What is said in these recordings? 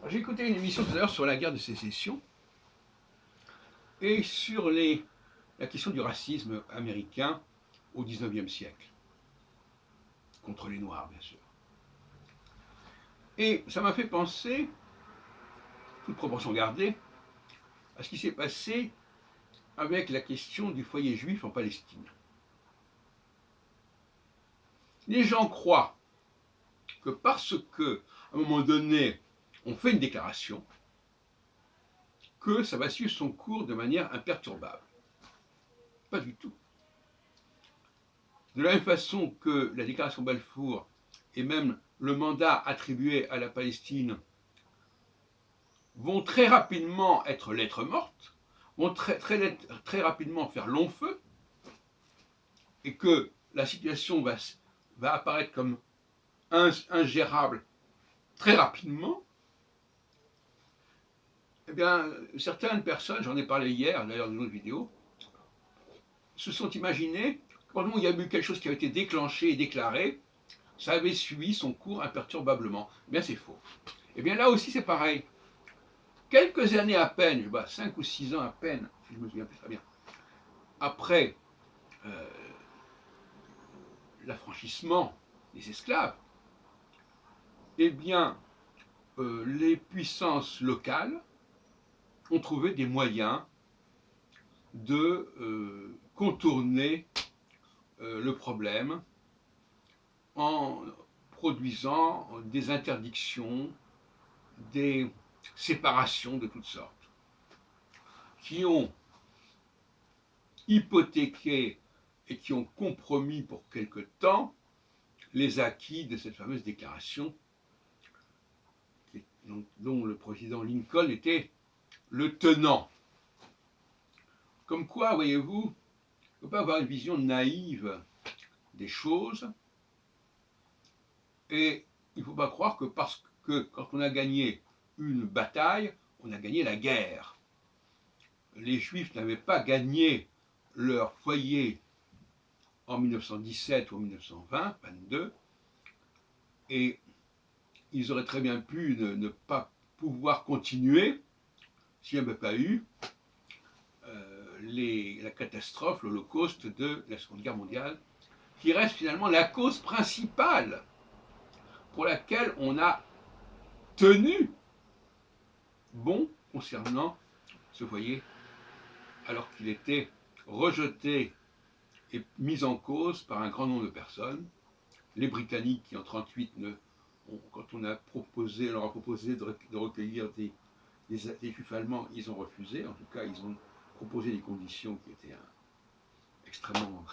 J'ai écouté une émission tout à l'heure sur la guerre de sécession et sur la question du racisme américain au XIXe siècle, contre les Noirs, bien sûr. Et ça m'a fait penser, toute proportion gardée, à ce qui s'est passé avec la question du foyer juif en Palestine. Les gens croient que parce que, à un moment donné, on fait une déclaration, que ça va suivre son cours de manière imperturbable. Pas du tout. De la même façon que la déclaration Balfour et même le mandat attribué à la Palestine vont très rapidement être lettre morte, vont très rapidement faire long feu, et que la situation va apparaître comme ingérable très rapidement, eh bien, certaines personnes, j'en ai parlé hier d'ailleurs dans une autre vidéo, se sont imaginées qu'au moment où il y a eu quelque chose qui a été déclenché et déclaré, ça avait suivi son cours imperturbablement. Eh bien, c'est faux. Eh bien, là aussi, c'est pareil. Quelques années à peine, 5 ou 6 ans à peine, si je me souviens plus très bien, après euh, l'affranchissement des esclaves, eh bien, les puissances locales ont trouvé des moyens de contourner le problème en produisant des interdictions, des séparations de toutes sortes, qui ont hypothéqué et qui ont compromis pour quelque temps les acquis de cette fameuse déclaration dont le président Lincoln était le tenant. Comme quoi, voyez-vous, il ne faut pas avoir une vision naïve des choses, et il ne faut pas croire que parce que quand on a gagné une bataille, on a gagné la guerre. Les Juifs n'avaient pas gagné leur foyer en 1917 ou en 1920, 22, et ils auraient très bien pu ne pas pouvoir continuer s'il n'y avait pas eu la catastrophe, l'Holocauste de la Seconde Guerre mondiale, qui reste finalement la cause principale pour laquelle on a tenu bon concernant ce foyer, alors qu'il était rejeté et mis en cause par un grand nombre de personnes. Les Britanniques qui en 1938, quand on leur a proposé de recueillir des Juifs allemands, ils ont refusé. En tout cas, ils ont proposé des conditions qui étaient extrêmement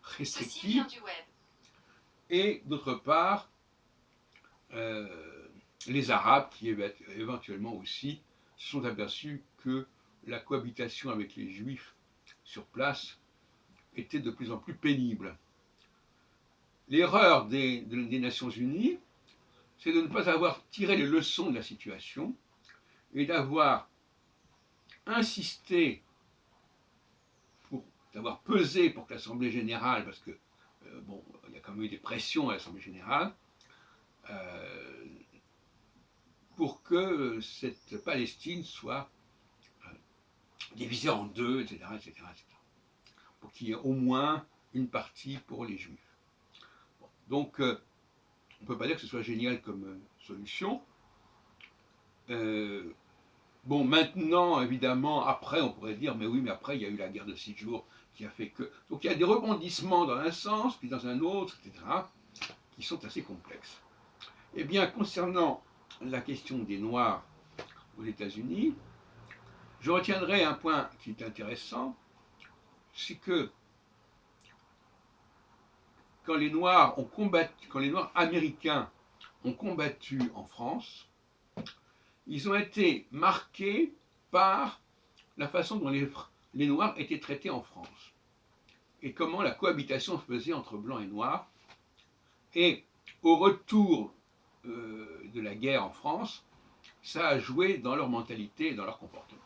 restrictives. Et d'autre part, les Arabes qui éventuellement aussi se sont aperçus que la cohabitation avec les Juifs sur place était de plus en plus pénible. L'erreur des Nations Unies, c'est de ne pas avoir tiré les leçons de la situation et d'avoir insisté, d'avoir pesé pour que l'Assemblée générale, parce que il y a quand même eu des pressions à l'Assemblée générale, pour que cette Palestine soit divisée en deux, etc., etc., etc., pour qu'il y ait au moins une partie pour les Juifs. Bon, donc, on ne peut pas dire que ce soit génial comme solution. Bon, maintenant, évidemment, après, on pourrait dire, mais oui, mais après, il y a eu la guerre de 6 jours qui a fait que... Donc, il y a des rebondissements dans un sens, puis dans un autre, etc., qui sont assez complexes. Eh bien, concernant la question des Noirs aux États-Unis, je retiendrai un point qui est intéressant, c'est que quand les Noirs américains ont combattu en France, ils ont été marqués par la façon dont les Noirs étaient traités en France et comment la cohabitation se faisait entre Blancs et Noirs. Et au retour de la guerre en France, ça a joué dans leur mentalité et dans leur comportement.